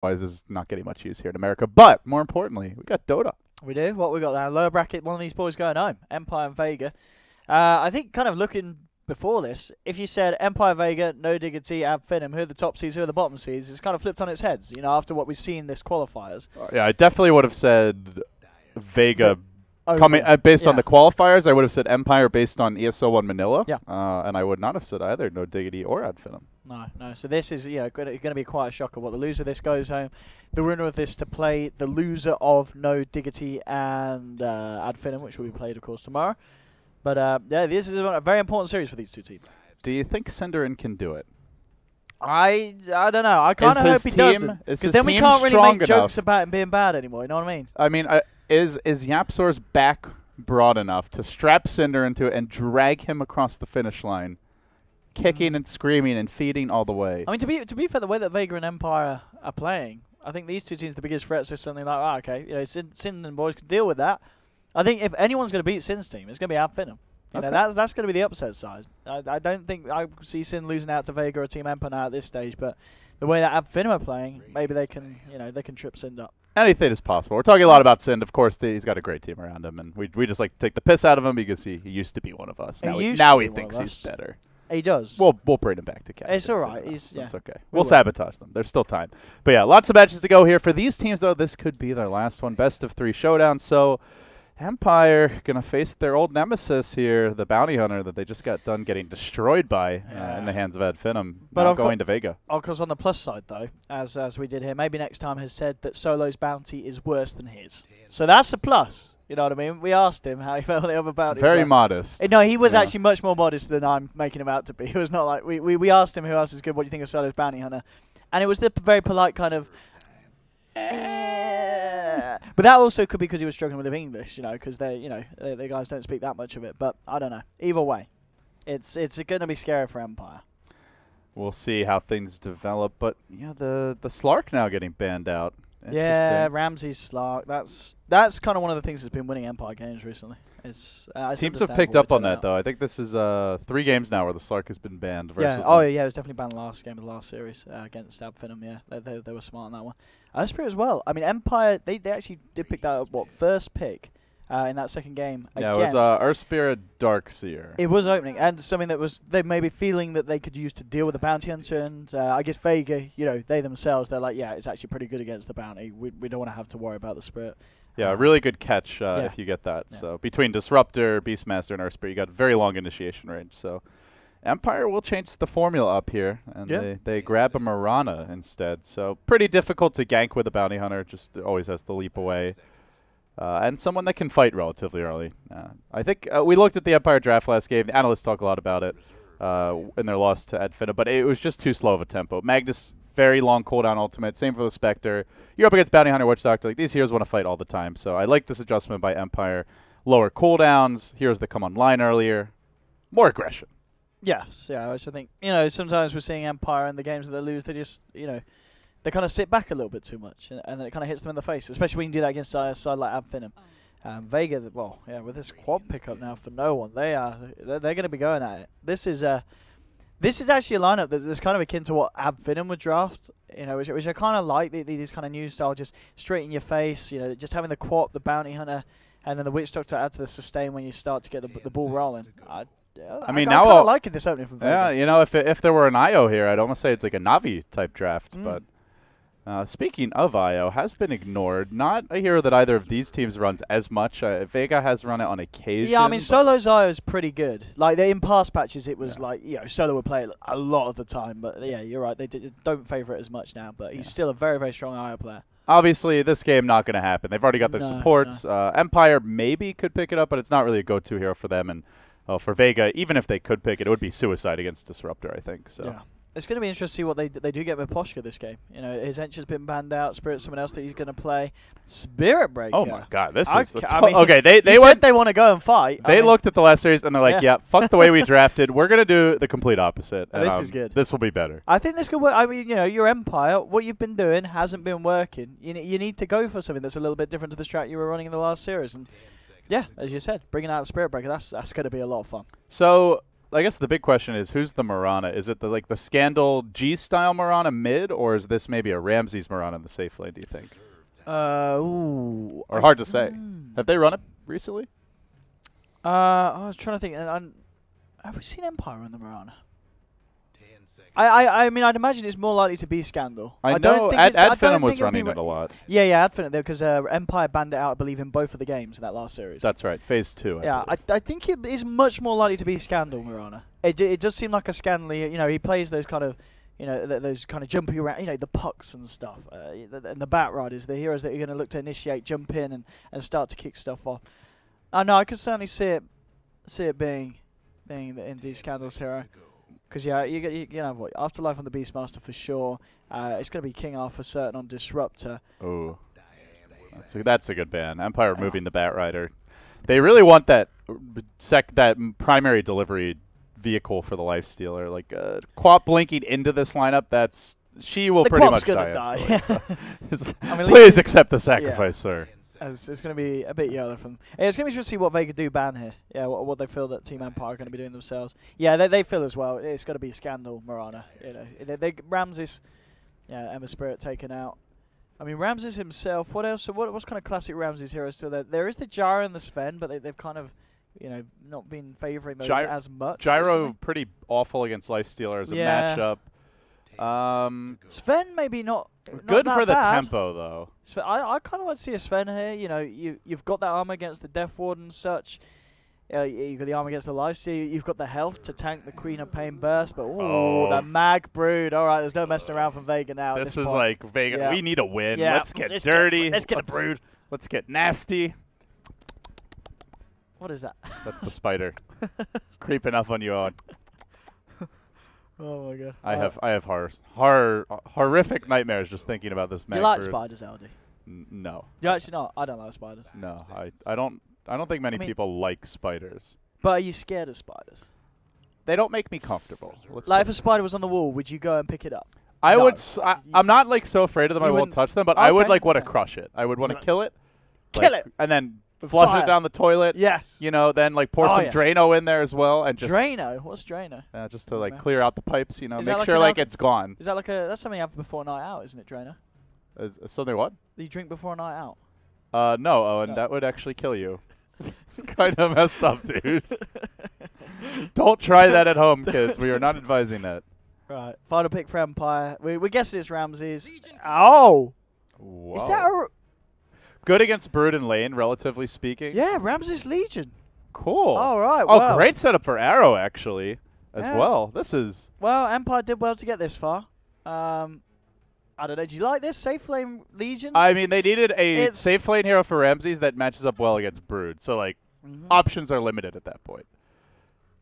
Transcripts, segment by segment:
Otherwise, is not getting much use here in America. But more importantly, we got Dota. We do. What we got there? Lower bracket, one of these boys going home. Empire and Vega. I think kind of looking before this, if you said Empire, Vega, No Diggity, Ab Finham, who are the top seeds, who are the bottom seeds, it's kind of flipped on its heads, you know, after what we've seen this qualifiers. Yeah, I definitely would have said Vega coming yeah. based on the qualifiers. I would have said Empire based on ESL 1 Manila. Yeah. And I would not have said either No Diggity or Ad Finham. No. So this is going to be quite a shocker. What the loser of this goes home. The winner of this to play the loser of No Diggity and Ad Finham, which will be played, of course, tomorrow. But yeah, this is a very important series for these two teams. Do you think Cinderin can do it? I don't know. I kind of hope he doesn't. Because then we can't really make jokes about him being bad anymore. You know what I mean? I mean, is Yapsor's back broad enough to strap Cinder into it and drag him across the finish line, kicking and screaming and feeding all the way? I mean, to be fair, the way that Vega and Empire are playing, I think these two teams are the biggest threats. Is something like, okay, Sin and boys can deal with that. I think if anyone's going to beat Sin's team, it's going to be Ab Finham. You know, that's going to be the upset side. I don't think I see Sin losing out to Vega or Team Empire now at this stage, but the way that Ab Finham are playing, maybe they can, they can trip Sind up. Anything is possible. We're talking a lot about Sind. Of course, he's got a great team around him, and we just like to take the piss out of him because he used to be one of us. Now he thinks he's better. He does. We'll bring him back to catch. It's all right. It's okay. We'll sabotage them. There's still time. But yeah, lots of matches to go here. For these teams, though, this could be their last one. Best of 3 showdown. So Empire going to face their old nemesis here, the Bounty Hunter that they just got done getting destroyed by in the hands of Ad Finham. But going to Vega. Of course, on the plus side, though, as we did here, maybe next time has said that Solo's bounty is worse than his. So that's a plus. You know what I mean? We asked him how he felt the other bounty. Very modest. No, he was actually much more modest than I'm making him out to be. It was not like we asked him who else is good. What do you think of Solo's bounty hunter? And it was the very polite kind of. But that also could be because he was struggling with English, because the guys don't speak that much of it. But I don't know. Either way, it's going to be scary for Empire. We'll see how things develop. But yeah, the Slark now getting banned out. Yeah, Ramsey's Slark. That's kind of one of the things that's been winning Empire games recently. Teams have picked up on that, though. I think this is 3 games now where the Slark has been banned. Yeah. Oh, yeah. It was definitely banned last game of the last series against Ab Finham. Yeah, they were smart on that one. Spirit as well. I mean, Empire. They actually did pick that up. First pick in that second game. Yeah, it was Earthspirit Darkseer. It was opening, and something that was they may be feeling that they could use to deal with the bounty hunter. And I guess Vega, they themselves, they're like, yeah, it's actually pretty good against the bounty. We don't want to have to worry about the Spirit. Yeah, really good catch if you get that. Yeah. So between Disruptor, Beastmaster, and Earthspirit, you got very long initiation range. So Empire will change the formula up here, and they grab a Mirana instead. So pretty difficult to gank with a bounty hunter. Just always has to leap away. And someone that can fight relatively early. I think we looked at the Empire draft last game. The analysts talk a lot about it in their loss to Ad Finham, but it was just too slow of a tempo. Magnus, very long cooldown ultimate. Same for the Spectre. You're up against Bounty Hunter, Witch Doctor. Like, these heroes want to fight all the time. So I like this adjustment by Empire. Lower cooldowns, heroes that come online earlier, more aggression. Yes, yeah. Which I think sometimes we're seeing Empire in the games that they lose. They just they kind of sit back a little bit too much, and then it kind of hits them in the face. Especially when you do that against a side like Ab Finham. Vega, with this quad pickup now for no one, they're going to be going at it. This is actually a lineup that's kind of akin to what Ab Finham would draft, which I kind of like. These kind of new style, just straight in your face, just having the quad, the bounty hunter, and then the witch doctor add to the sustain when you start to get the ball rolling. I mean, now I'm liking this opening for Vega. Yeah, if there were an IO here, I'd almost say it's like a Navi type draft, but. Speaking of IO, has been ignored. Not a hero that either of these teams runs as much. Vega has run it on occasion. Yeah, I mean, Solo's IO is pretty good. Like, in past patches, it was like, Solo would play it a lot of the time. But, yeah, you're right. They don't favour it as much now. But he's still a very, very strong IO player. Obviously, this game not going to happen. They've already got their supports. No. Empire maybe could pick it up, but it's not really a go-to hero for them. And for Vega, even if they could pick it, it would be suicide against Disruptor, I think. So. Yeah. It's going to be interesting to see what they do get with Poshka this game. His Ench's been banned out. Spirit's someone else that he's going to play. Spirit Breaker. Oh my God, this is okay. They said they want to go and fight. They looked at the last series and they're like, yeah, fuck the way we drafted. We're going to do the complete opposite. And, this is good. This will be better. I think this could work. I mean, your Empire, what you've been doing hasn't been working. You need to go for something that's a little bit different to the strat you were running in the last series. And yeah, as you said, bringing out the Spirit Breaker, that's going to be a lot of fun. So. I guess the big question is, who's the Mirana? Is it the Scandal G-style Mirana mid, or is this maybe a Ramses Mirana in the safe lane, do you think? Ooh. Or hard to say. Have they run it recently? I was trying to think. Have we seen Empire on the Mirana? I mean, I'd imagine it's more likely to be Scandal. I know Adfinum was running it a lot. Yeah, Adfinum, because Empire banned it out, I believe, in both of the games in that last series. That's right, Phase 2. I think it is much more likely to be Scandal, Mirana. It does seem like a Scandal. You know, he plays those kind of, you know, those kind of jumpy around, you know, the pucks and stuff, and the Bat Riders, the heroes that you're going to look to initiate, jump in, and start to kick stuff off. No, I could certainly see it being the Indie Scandal's hero. Because yeah, you know what, Afterlife on the Beastmaster for sure. It's going to be King R for certain on Disruptor. Oh, that's a good ban. Empire removing the Bat Rider. They really want that primary delivery vehicle for the Lifestealer. Like Quap blinking into this lineup, she will pretty much die. So I mean, please accept the sacrifice, sir. It's going to be a bit yellow from them. Yeah, it's going to be interesting to see what Vega do ban here. Yeah, what they feel that Team Empire are going to be doing themselves. Yeah, they feel as well. It's got to be Scandal, Mirana. You know, Ramses, yeah, Emma Spirit taken out. I mean, Ramses himself. What else? What's kind of classic Ramses heroes still there? There is the Gyro and the Sven, but they've kind of, you know, not been favouring those as much. Gyro recently. Pretty awful against Lifestealer as a matchup. Sven maybe not good for the bad. tempo though. Sven, I kind of like to see a Sven here. You know, you've got that armor against the Death Ward and such. You've got the armor against the Lifesteal. You've got the health to tank the Queen of Pain burst. But the Mag Brood. All right, there's no messing around from Vega now. This is point. Like Vega. Yeah. We need a win. Yeah. Let's get dirty. Let's get the Brood. Let's get nasty. What is that? That's the spider creeping up on you, Owen. Oh my god! I have horrific nightmares just thinking about this. You like spiders, LD? No. You're actually not. I don't like spiders. No, I don't think many people like spiders. But are you scared of spiders? They don't make me comfortable. Like if a spider was on the wall, would you go and pick it up? I would. I'm not like so afraid of them I won't touch them, but I would like want to crush it. I would want to kill it. Kill it! And then flush it down the toilet. Yes. You know, then like pour some Drano in there as well, and just Drano. What's Drano? Just to like clear out the pipes. You know, make like sure like it's gone. Is that like that's something you have before a night out, isn't it, Drano? Something what? You drink before a night out. No, Owen, that would actually kill you. It's kind of messed up, dude. Don't try that at home, kids. We are not advising that. Right. Final pick for Empire. We guessed it's Ramses. Oh. Whoa. Is that a... Good against Brood and Lane, relatively speaking. Yeah, Ramses Legion. Cool. All right. Oh, great setup for Arrow, actually, as well. This is... Well, Empire did well to get this far. I don't know. Do you like this? Safe Lane Legion? I mean, they needed a safe lane hero for Ramses that matches up well against Brood. So, like, options are limited at that point.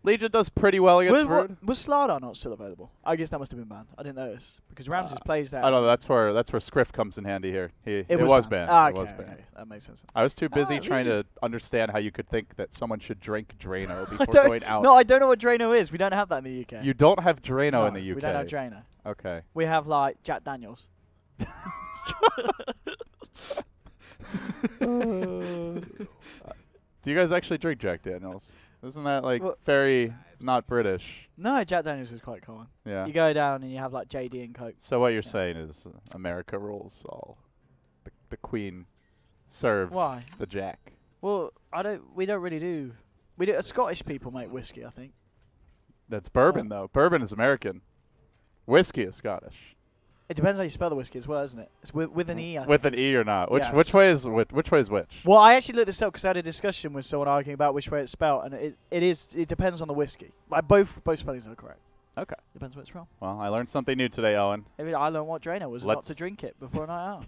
Legion does pretty well against Brood. Was Slardar not still available? I guess that must have been banned. I didn't notice. Because Ramses plays that. I don't know. That's where Scriff comes in handy here. It was banned. Ah, okay, okay. That makes sense. I was too busy trying to understand how you could think that someone should drink Drano before going out. No, I don't know what Drano is. We don't have that in the UK. You don't have Drano in the UK? We don't have Drano. Okay. We have, like, Jack Daniels. Do you guys actually drink Jack Daniels? Isn't that like very not British? No, Jack Daniels is quite common. Yeah. You go down and you have like JD and Coke. So what you're saying is America rules all. The Queen serves the Jack. Well, we don't really do. Scottish people make whiskey, I think. That's bourbon though. Bourbon is American. Whiskey is Scottish. It depends how you spell the whiskey as well, isn't it? It's with an E, I think. With an E or not? Which way is which? Well, I actually looked this up because I had a discussion with someone arguing about which way it's spelled, and it depends on the whiskey. Like both spellings are correct. Okay. Depends where it's from. Well, I learned something new today, Owen. Maybe I learned what Drano was, not to drink it before a night out.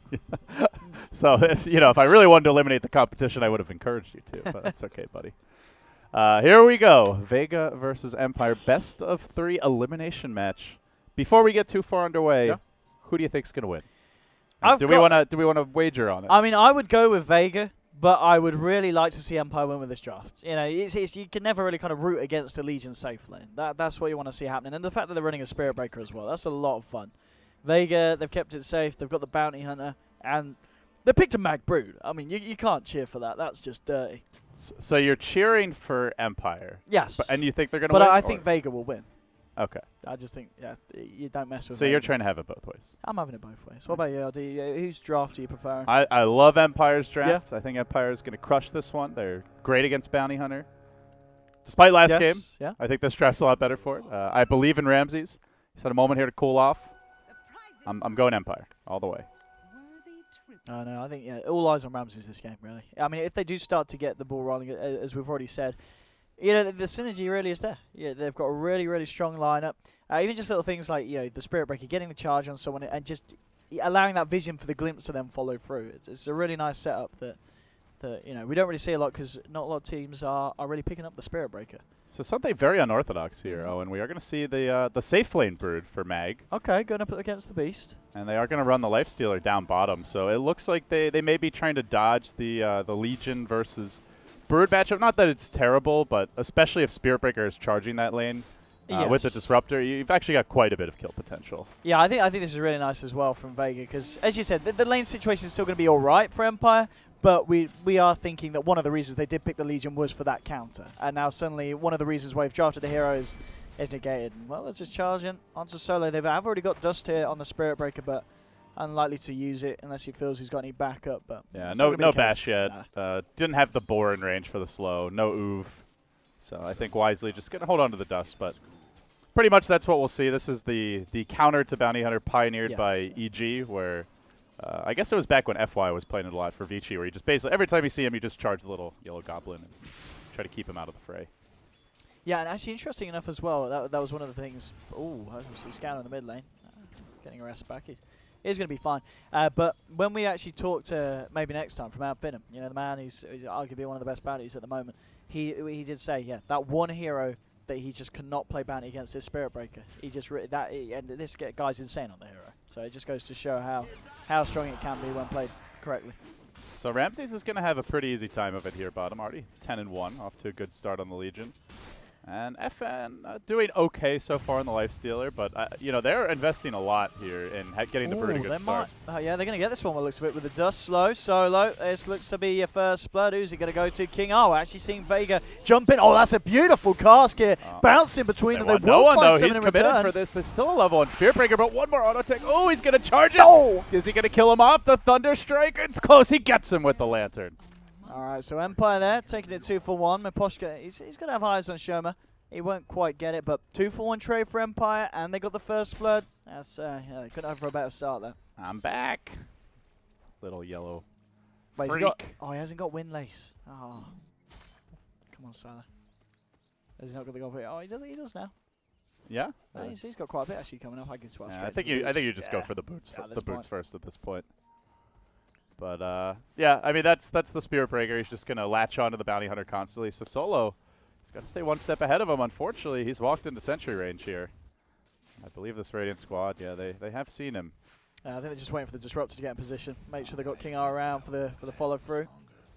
So if I really wanted to eliminate the competition, I would have encouraged you to, but that's okay, buddy. Here we go. Vega versus Empire, best of 3 elimination match. Before we get too far underway, who do you think's gonna win? Do we want to wager on it? I mean, I would go with Vega, but I would really like to see Empire win with this draft. You know, you can never really kind of root against the Legion safe lane. That's what you want to see happening, and the fact that they're running a Spirit Breaker as well, that's a lot of fun. Vega, they've kept it safe. They've got the Bounty Hunter, and They picked a Mag Brood. I mean, you can't cheer for that. That's just dirty. So you're cheering for Empire. Yes. And you think they're going to win? But I think Vega will win. Okay. I just think, yeah, you don't mess with So Vega. you're trying to have it both ways. I'm having it both ways. What about you, LD? Whose draft do you prefer? I love Empire's draft. Yeah. I think Empire is going to crush this one. They're great against Bounty Hunter. Despite last game, I think this draft's a lot better for it. I believe in Ramses. He's had a moment here to cool off. I'm going Empire all the way. I know. I think all eyes on Ramses this game, really. I mean, if they do start to get the ball rolling, as we've already said, the synergy really is there. Yeah, they've got a really, really strong lineup. Even just little things like the Spirit Breaker, getting the charge on someone, and just allowing that vision for the glimpse to then follow through. It's a really nice setup that we don't really see a lot because not a lot of teams are really picking up the Spirit Breaker. So something very unorthodox here, Owen. We are going to see the safe lane Brood for Mag. Okay, going up against the Beast. And they are going to run the Lifestealer down bottom. So it looks like they may be trying to dodge the Legion versus Brood matchup. Not that it's terrible, but especially if Spirit Breaker is charging that lane with the Disruptor, you've actually got quite a bit of kill potential. Yeah, I think this is really nice as well from Vega because, as you said, the lane situation is still going to be all right for Empire. But we are thinking that one of the reasons they did pick the Legion was for that counter. And now suddenly one of the reasons why we've drafted the hero is negated. And, well, let's just charge in onto Solo. They've already got Dust here on the Spirit Breaker, but unlikely to use it unless he feels he's got any backup. But yeah, no bash yet. Nah. Didn't have the boar in range for the slow. No oof. So I think wisely just going to hold on to the Dust. But pretty much that's what we'll see. This is the counter to Bounty Hunter pioneered by EG, where... I guess it was back when FY was playing it a lot for Vici, where you just basically, every time you see him, you just charge the little yellow goblin and try to keep him out of the fray. Yeah, and actually interesting enough as well, that was one of the things. Oh, he's scouting in the mid lane. Getting arrested back. He's going to be fine. But when we actually talk to, maybe next time, from Mount Finham, the man who's arguably one of the best bounties at the moment, he did say, that one hero that he just cannot play bounty against this Spirit Breaker. He just and this guy's insane on the hero. So it just goes to show how strong it can be when played correctly. So Ramses is going to have a pretty easy time of it here, bottom. Already 10-1, off to a good start on the Legion. And FN doing okay so far in the Lifestealer, but they're investing a lot here in getting the Brood a good start. Yeah, they're going to get this one. What looks a bit with the Dust slow Solo. This looks to be your first blood. Who's it going to go to? King R. We're actually seeing Vega jump in. Oh, that's a beautiful cast here, bouncing between them. They will find he's committed for this. There's still a level 1 Spirit Breaker, but one more auto tech. Oh, he's going to charge it. Oh! Is he going to kill him off? The Thunder Strike. It's close. He gets him with the Lantern. All right, so Empire there taking it 2 for 1. Miposhka, he's going to have eyes on Shoma. He won't quite get it, but 2 for 1 trade for Empire, and they got the first blood. That's they couldn't have for a better start there. I'm back. Little yellow. Wait, he hasn't got Windlace. Oh, come on, Salah. Has he not got the goal? Oh, he does now. Yeah, he's got quite a bit actually coming up. I guess. I think you just go for the boots. The boots first at this point. But yeah, I mean that's the Spirit Breaker. He's just gonna latch onto the Bounty Hunter constantly. So Solo. Got to stay one step ahead of him. Unfortunately, he's walked into sentry range here. I believe this Radiant squad, they have seen him. I think they're just waiting for the Disruptor to get in position. Make sure they got King R around for the follow through.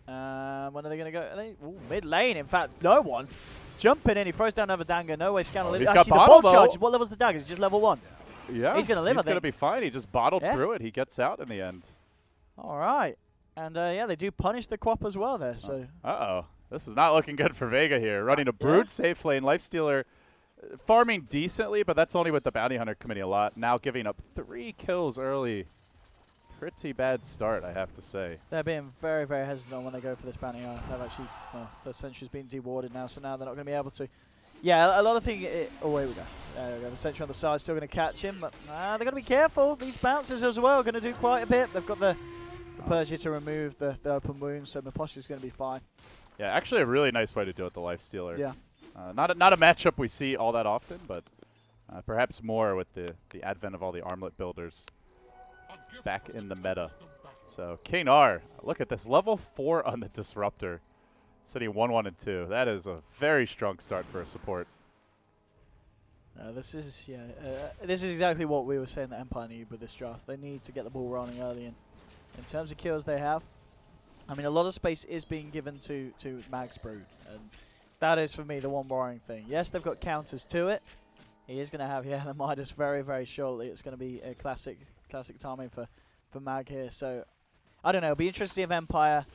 When are they going to go? Mid lane, in fact, no one. Jumping in, he throws down another dagger. No way, Scanner. He's got bottle, the bomb charge. What level's the dagger? Is it just level 1? Yeah. He's going to live, He's going to be fine. He just bottled through it. He gets out in the end. All right. And yeah, they do punish the Quap as well there. So. Uh-oh. This is not looking good for Vega here. Running a Brood safe lane, Lifestealer farming decently, but that's only with the Bounty Hunter committing a lot. Now giving up 3 kills early. Pretty bad start, I have to say. They're being very, very hesitant when they go for this Bounty Hunter. They've actually, the sentry's been dewarded now, so now they're not going to be able to. Yeah, a lot of things. Oh, here we go. There we go. The sentry on the side still going to catch him, but they're going to be careful. These bouncers as well are going to do quite a bit. They've got the Persia to remove the open wounds, so Miposha's going to be fine. Yeah, actually a really nice way to do it, the Lifestealer. Yeah. Not a matchup we see all that often, but perhaps more with the advent of all the armlet builders back in the meta. So King R, look at this, level 4 on the Disruptor, sitting 1-1 and 2. That is a very strong start for a support. This is exactly what we were saying that Empire need with this draft. They need to get the ball rolling early, and in terms of kills they have, I mean, a lot of space is being given to Mag's Brood, and that is, for me, the one worrying thing. Yes, they've got counters to it. He is going to have, the Midas very, very shortly. It's going to be a classic timing for Mag here. So, I don't know. It'll be interesting to see if Empire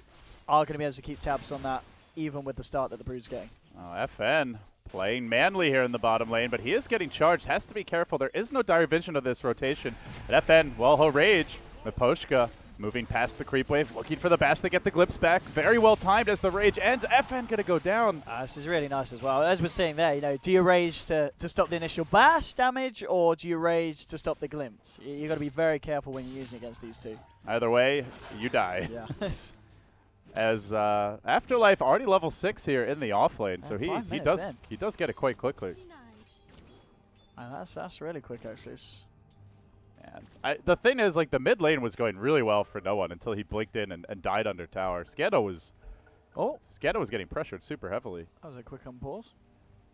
are going to be able to keep tabs on that, even with the start that the Brood's getting. Oh, FN playing manly here in the bottom lane, but he is getting charged. Has to be careful. There is no dire vision of this rotation. But FN, well, he'll rage. Miposhka moving past the creep wave, looking for the bash to get the glimpse back. Very well timed as the rage ends. FN gonna go down. This is really nice as well. As we're saying there, you know, do you rage to stop the initial bash damage, or do you rage to stop the glimpse? You got to be very careful when you're using against these two. Either way, you die. Yeah. As Afterlife already level 6 here in the off lane, so he does get it quite quickly. That's really quick actually. And the thing is, like, the mid lane was going really well for no one until he blinked in and died under tower. Scando was getting pressured super heavily. That was a quick unpause.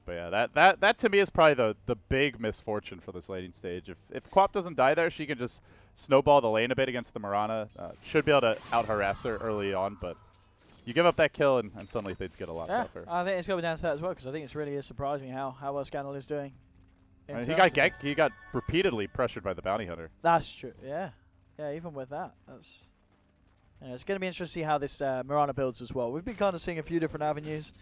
But yeah, that to me is probably the big misfortune for this laning stage. If Quap doesn't die there, she can just snowball the lane a bit against the Mirana. Should be able to out harass her early on, but you give up that kill and suddenly things get a lot tougher. I think it's going down to that as well, because I think it's really surprising how well Scandal is doing. I mean, he got repeatedly pressured by the bounty hunter. That's true. Yeah, even with that, it's going to be interesting to see how this Mirana builds as well. We've been kind of seeing a few different avenues.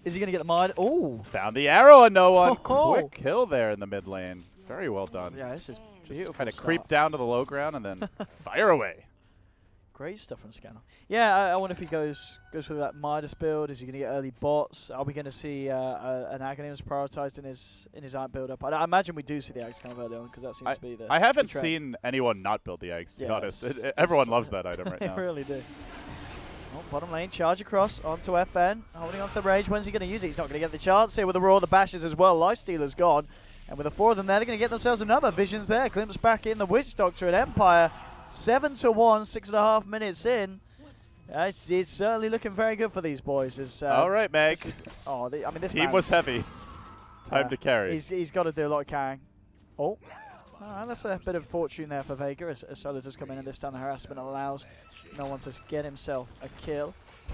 Is he going to get the mine? Oh, found the arrow on no one. Quick kill there in the mid lane. Very well done. Yeah, this is beautiful. Just kind of creep down to the low ground and then fire away. Great stuff from Scannel. Yeah, I wonder if he goes for that Midas build. Is he going to get early bots? Are we going to see an Aghanim's prioritized in his art build up? I imagine we do see the eggs kind of early on, because that seems to be the I haven't trend. Seen anyone not build the eggs, to be honest. Everyone loves that item right now. They really do. Oh, bottom lane, charge across onto FN, holding onto the rage. When's he going to use it? He's not going to get the chance here with the roar of the bashes as well. Lifestealer's gone. And with the 4 of them there, they're going to get themselves another. Vision's there. Glimpse back in. The Witch Doctor at Empire. 7-1, 6.5 minutes in. It's certainly looking very good for these boys. All right, Meg. This team was heavy. Time to carry. He's got to do a lot of carrying. Oh. That's a bit of fortune there for Vega as Solar does come in, and this time the harassment allows no one to get himself a kill.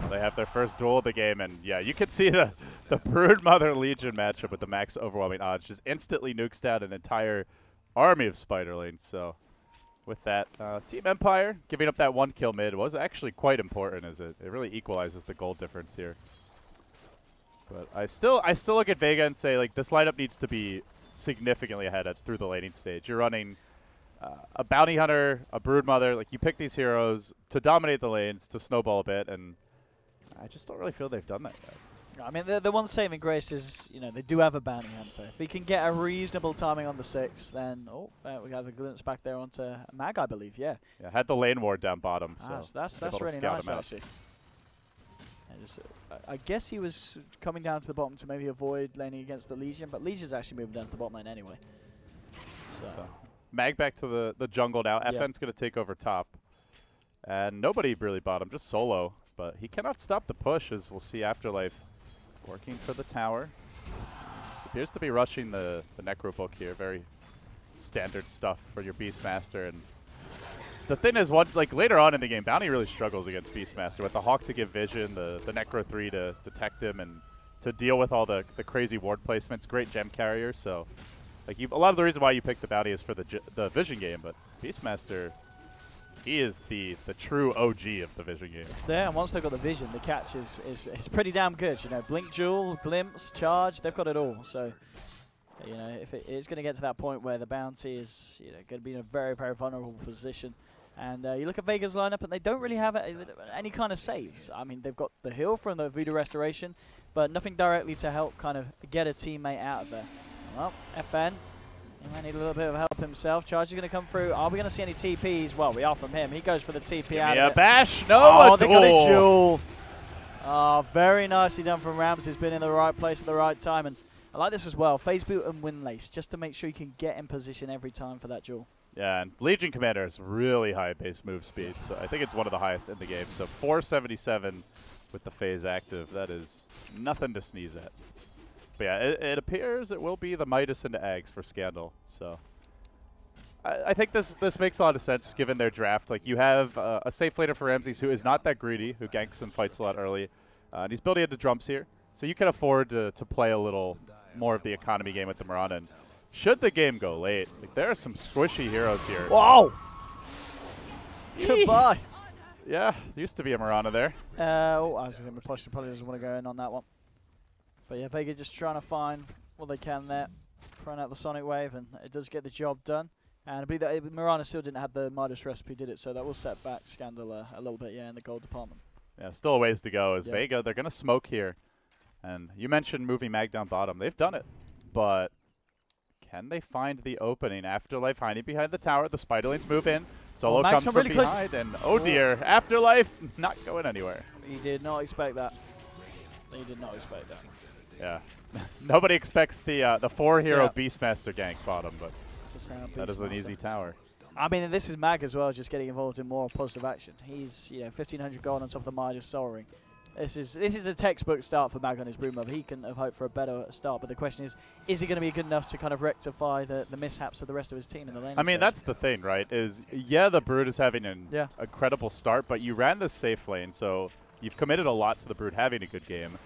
They have their first duel of the game, and yeah, you can see the Broodmother Legion matchup with the max overwhelming odds just instantly nukes down an entire army of Spiderlings. So with that, Team Empire giving up that 1 kill mid was actually quite important, as it really equalizes the gold difference here. But I still look at Vega and say, like, this lineup needs to be significantly ahead through the laning stage. You're running a bounty hunter, a Broodmother. Like, you pick these heroes to dominate the lanes, to snowball a bit, and I just don't really feel they've done that yet. I mean, the one saving grace is, they do have a bounty hunter. If he can get a reasonable timing on the 6, then we have a glimpse back there onto Mag, I believe. Yeah. Yeah, had the lane ward down bottom. So that's really nice, actually. I guess he was coming down to the bottom to maybe avoid laning against the Legion, but Legion's actually moving down to the bottom lane anyway. So Mag back to the jungle now. FN's going to take over top. And nobody really bottom, just Solo. But he cannot stop the push, as we'll see Afterlife working for the tower. Appears to be rushing the Necro book here. Very standard stuff for your Beastmaster. And the thing is, later on in the game, Bounty really struggles against Beastmaster with the Hawk to give vision, the Necro 3 to detect him, and to deal with all the crazy ward placements. Great gem carrier, so a lot of the reason why you pick the Bounty is for the vision game, but Beastmaster, he is the true OG of the vision game. Yeah, and once they've got the vision, the catch is pretty damn good. Blink Jewel, Glimpse, Charge, they've got it all. So, if it is going to get to that point where the Bounty is going to be in a very, very vulnerable position, and you look at Vega's lineup, and they don't really have any kind of saves. I mean, they've got the heal from the Voodoo Restoration, but nothing directly to help kind of get a teammate out of there. Well, FN, he might need a little bit of help himself. Charge is going to come through. Are we going to see any TPs? Well, we are from him. He goes for the TP out of it. Bash. No, they got a duel. Oh, very nicely done from Rams. He's been in the right place at the right time. And I like this as well. Phase boot and Windlace, just to make sure you can get in position every time for that duel. Yeah, and Legion Commander has really high base move speed. So I think it's one of the highest in the game. So 477 with the phase active. That is nothing to sneeze at. But yeah, it appears it will be the Midas into Eggs for Scandal. So I think this makes a lot of sense given their draft. Like, you have a safe laner for Ramses who is not that greedy, who ganks and fights a lot early. And he's building into Drums here. So you can afford to play a little more of the economy game with the Mirana. And should the game go late, there are some squishy heroes here. Whoa! Goodbye. Yeah, used to be a Marana there. Oh, I was going to say probably doesn't want to go in on that one. But yeah, Vega just trying to find what they can there, throwing out the Sonic Wave, and it does get the job done. And I believe that Marana still didn't have the Midas recipe, did it? So that will set back Scandal a little bit, yeah, in the gold department. Yeah, still a ways to go. As Vega, they're going to smoke here. And you mentioned moving Mag down bottom. They've done it. But can they find the opening? Afterlife hiding behind the tower. The Spiderlings move in. Solo comes from really behind. And oh dear, Afterlife not going anywhere. He did not expect that. He did not expect that. Yeah. Nobody expects the 4-hero Beastmaster gank bottom, but that is an easy tower. I mean, this is Mag as well, just getting involved in more positive action. He's 1,500 gold on top of the Midas Soul Ring. This is a textbook start for Mag on his Broodmother. He couldn't have hoped for a better start, but the question is he going to be good enough to kind of rectify the mishaps of the rest of his team in the lane? I mean, that's the thing, right? The Brood is having an incredible start, but you ran this safe lane, so you've committed a lot to the Brood having a good game.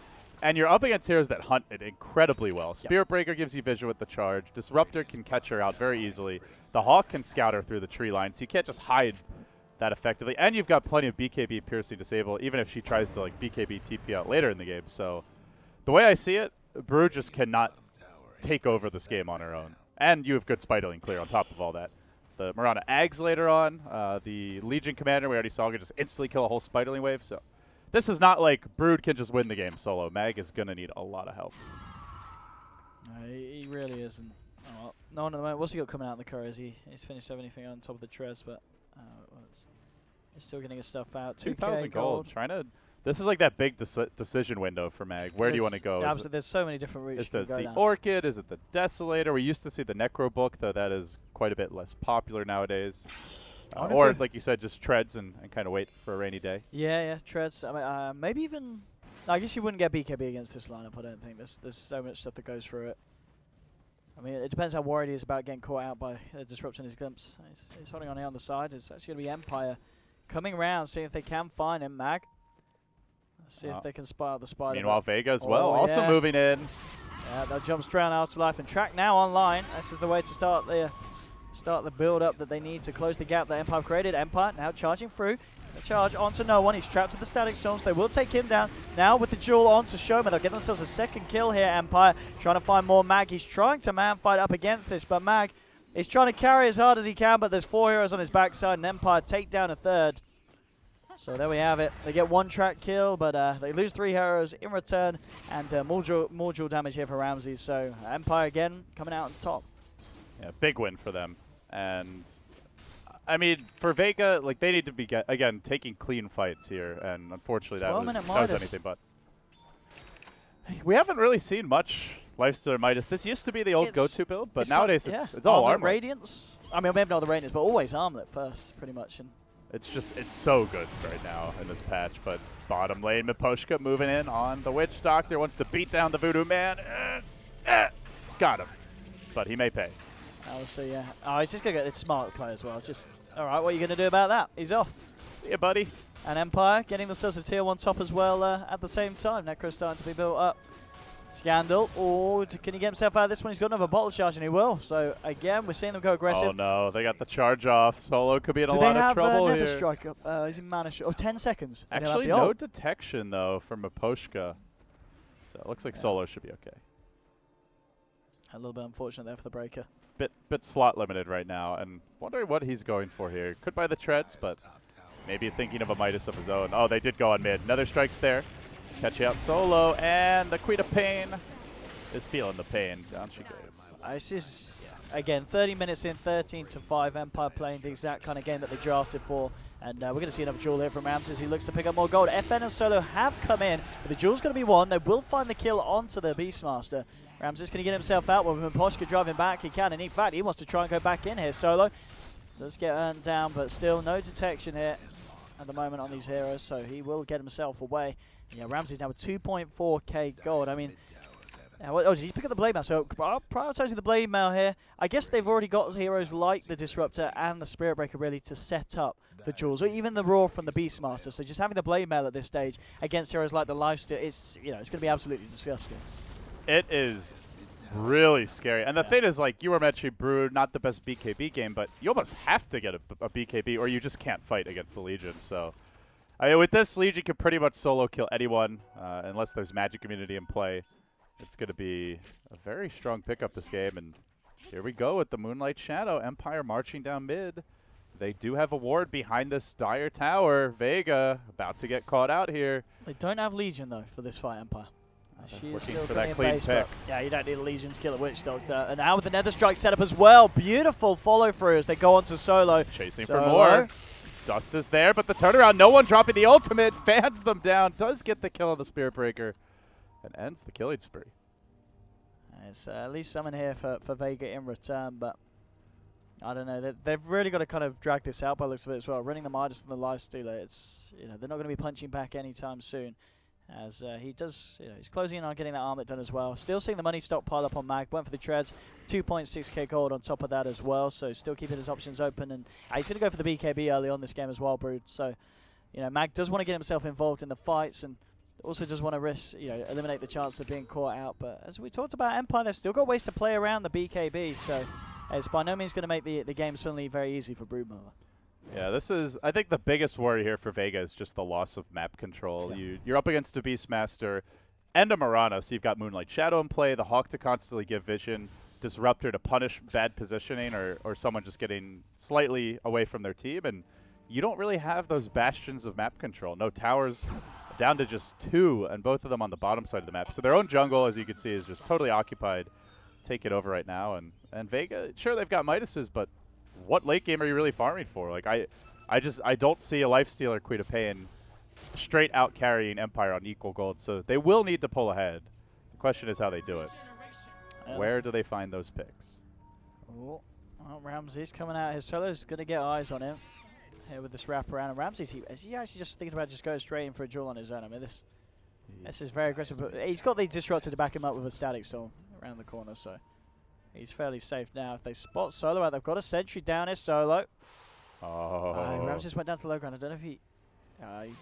And you're up against heroes that hunt it incredibly well. Spirit Breaker gives you vision with the charge. Disruptor can catch her out very easily. The Hawk can scout her through the tree line, so you can't just hide that effectively. And you've got plenty of BKB piercing disable, even if she tries to like BKB TP out later in the game. So the way I see it, Brood just cannot take over this game on her own. And you have good Spiderling clear on top of all that. The Marana Ags later on, the Legion Commander, we already saw, could just instantly kill a whole Spiderling wave. So this is not like Brood can just win the game solo. Mag is going to need a lot of help. He really isn't. Oh, well, no one at the moment. What's he got coming out in the couriers? He's finished everything on top of the treads, but he's still getting his stuff out. 2,000 gold. This is like that big decision window for Mag. Where do you want to go? Yeah, there's so many different routes. Is it the Orchid? Is it the Desolator? We used to see the Necro Book, though that is quite a bit less popular nowadays. Or, like you said, just treads and kind of wait for a rainy day. Yeah, treads. I mean, maybe even... I guess you wouldn't get BKB against this lineup, I don't think. There's so much stuff that goes through it. I mean, it depends how worried he is about getting caught out by disrupting his glimpse. He's holding on here on the side. It's actually going to be Empire coming around, seeing if they can find him. Mag. Let's see if they can spy out the spider. Meanwhile, Vega as well, also moving in. Yeah, that jump straight out to life and track now online. This is the way to start the build-up that they need to close the gap that Empire created. Empire now charging through. The charge onto no one. He's trapped to the Static Storms. They will take him down. Now with the duel onto Shoma. They'll get themselves a second kill here, Empire. Trying to find more Mag. He's trying to man-fight up against this, but Mag is trying to carry as hard as he can, but there's 4 heroes on his backside, and Empire take down a third. So there we have it. They get 1 track kill, but they lose 3 heroes in return, and more dual damage here for Ramses. So Empire again coming out on top. Yeah, big win for them. And I mean, for Vega, like they need to be again taking clean fights here, and unfortunately that was anything but. We haven't really seen much Lifestealer Midas. This used to be the old go-to build, but nowadays it's all armor. Radiance. I mean, maybe not the Radiance, but always Armlet first, pretty much. And it's so good right now in this patch. But bottom lane, Miposhka moving in on the Witch Doctor, wants to beat down the Voodoo Man. Got him, but he may pay. Obviously, yeah. Oh, he's just going to get this smart play as well. Just, all right, what are you going to do about that? He's off. See ya, buddy. And Empire getting themselves a tier 1 top as well at the same time. Necro starting to be built up. Scandal. Oh, can he get himself out of this one? He's got another bottle charge, and he will. So, again, we're seeing them go aggressive. Oh, no. They got the charge off. Solo could be in a lot of trouble here. Do they have Strike up? He's in mana. Oh, 10 seconds. Actually, no detection, though, from Miposhka. So, it looks like Solo should be okay. A little bit unfortunate there for the Breaker. Bit slot limited right now, and wondering what he's going for here. Could buy the treads, but maybe thinking of a Midas of his own. Oh, they did go on mid. Another strike's there. Catch you out Solo, and the Queen of Pain is feeling the pain. Down she goes. This is, again, 30 minutes in, 13-5. Empire playing the exact kind of game that they drafted for. And we're going to see another duel here from Ramses. He looks to pick up more gold. FN and Solo have come in, but the duel's going to be won. They will find the kill onto the Beastmaster. Ramses can he get himself out with Miposhka driving back? He can, and in fact, he wants to try and go back in here. Solo does get earned down, but still no detection here at the moment on these heroes, so he will get himself away. Yeah, Ramses now with 2.4k gold. I mean, did he pick up the Blade Mail? So prioritizing the Blade Mail here. I guess they've already got heroes like the Disruptor and the Spirit Breaker really to set up the duels, or even the Roar from the Beastmaster. So just having the Blade Mail at this stage against heroes like the Lifesteal, it's it's going to be absolutely disgusting. It is really scary. And the thing is, like, you were mentioning Brood, not the best BKB game, but you almost have to get a BKB or you just can't fight against the Legion. So I mean, with this, Legion can pretty much solo kill anyone, unless there's magic immunity in play. It's going to be a very strong pickup this game, and here we go with the Moonlight Shadow. Empire marching down mid. They do have a ward behind this dire tower. Vega about to get caught out here. They don't have Legion, though, for this fight, Empire. She is looking still for that clean base, pick. Yeah, you don't need a Legion to kill a Witch Doctor. And now with the Nether Strike setup as well. Beautiful follow-through as they go on to Solo. Chasing for more. Dust is there, but the turnaround, no one dropping the ultimate. Fans them down. Does get the kill on the Spirit Breaker. And ends the killing spree. It's at least someone here for Vega in return, but I don't know. They've really got to kind of drag this out by the looks of it as well. Running the Midas and the Lifestealer, it's, you know, they're not going to be punching back anytime soon. As he does, you know, he's closing in on getting that armlet done as well. Still seeing the money stock pile up on Mag. Went for the treads, 2.6k gold on top of that as well. So still keeping his options open, and he's going to go for the BKB early on this game as well, Brood. So, you know, Mag does want to get himself involved in the fights, and also does want to risk, you know, eliminate the chance of being caught out. But as we talked about Empire, they've still got ways to play around the BKB. So it's by no means going to make the game suddenly very easy for Broodmother. Yeah, this is, I think the biggest worry here for Vega is just the loss of map control. Yeah. You're up against a Beastmaster and a Mirana, so you've got Moonlight Shadow in play, the Hawk to constantly give vision, Disruptor to punish bad positioning or someone just getting slightly away from their team, and you don't really have those bastions of map control. No towers, down to just 2, and both of them on the bottom side of the map. So their own jungle, as you can see, is just totally occupied. Take it over right now, and Vega, sure, they've got Midases, but what late game are you really farming for? Like, I don't see a Lifestealer Queen of Pain straight out carrying Empire on equal gold, so they will need to pull ahead. The question is how they do it. Where do they find those picks? Oh, well, Ramsey's coming out. His solo's going to get eyes on him here with this wraparound. And Ramsey's, is he actually just thinking about just going straight in for a duel on his own? I mean, this is very aggressive, but he's got the Disruptor to back him up with a Static Storm around the corner, so he's fairly safe now. If they spot Solo out, they've got a sentry down his Solo. Oh. Ramses went down to low ground. I don't know if he...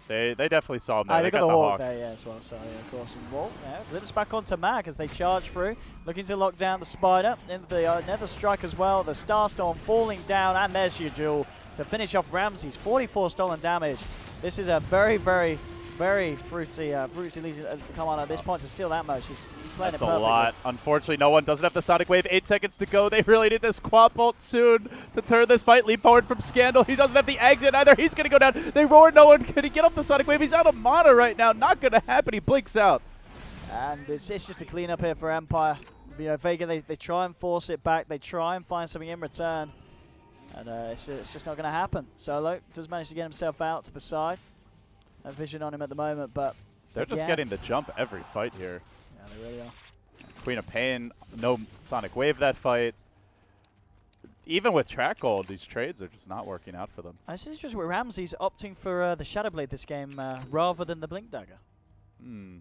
they definitely saw him there. They got the Hawk there, yeah, as well. So, yeah, of course. And Walt, yeah, flips back onto Mag as they charge through. Looking to lock down the Spider. Into the Nether Strike as well. The Starstorm falling down. And there's your duel to finish off Ramses. 44 stolen damage. This is a very, very, very fruity Legion come on at this point to steal that much. He's playing That's it perfectly. a lot. Unfortunately, no one doesn't have the Sonic Wave. 8 seconds to go. They really need this Quad Bolt soon to turn this fight. Leap forward from Scandal. He doesn't have the exit either. He's going to go down. They roar. No one can get off the Sonic Wave. He's out of mana right now. Not going to happen. He blinks out. And it's just a cleanup here for Empire. You know, Vega, they try and force it back. They try and find something in return. And it's just not going to happen. Solo does manage to get himself out to the side. No vision on him at the moment, but they're just getting the jump every fight here. Yeah, they really are. Queen of Pain, no Sonic Wave that fight. Even with track gold, these trades are just not working out for them. It's interesting with Ramsey's opting for the Shadow Blade this game rather than the Blink Dagger. I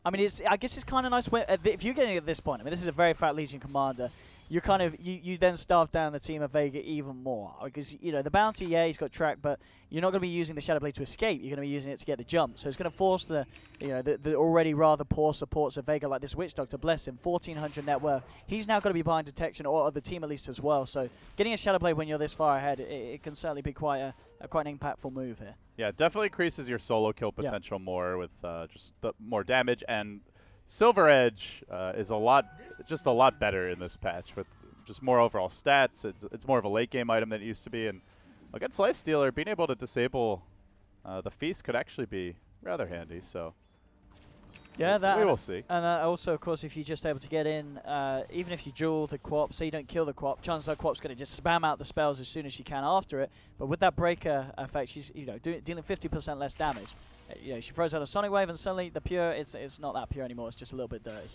mean, I guess it's kind of nice if you're getting at this point. I mean, this is a very fat Legion commander. You kind of you then starve down the team of Vega even more because you know the bounty. Yeah, he's got track, but you're not going to be using the Shadow Blade to escape. You're going to be using it to get the jump. So it's going to force the already rather poor supports of Vega like this Witch Doctor. Bless him, 1400 net worth. He's now going to be buying detection, or the team at least as well. So getting a Shadow Blade when you're this far ahead, it can certainly be quite an impactful move here. Yeah, definitely increases your solo kill potential more with just the more damage, and Silver Edge is a lot better in this patch with just more overall stats. It's more of a late game item than it used to be, and against Lifestealer, being able to disable the Feast could actually be rather handy. So yeah, we will see. And also, of course, if you're just able to get in, even if you duel the Quap, so you don't kill the Quap, chances are Quap's going to just spam out the spells as soon as she can after it. But with that breaker effect, she's dealing 50% less damage. She throws out a Sonic Wave, and suddenly the pure, it's not that pure anymore. It's just a little bit dirty.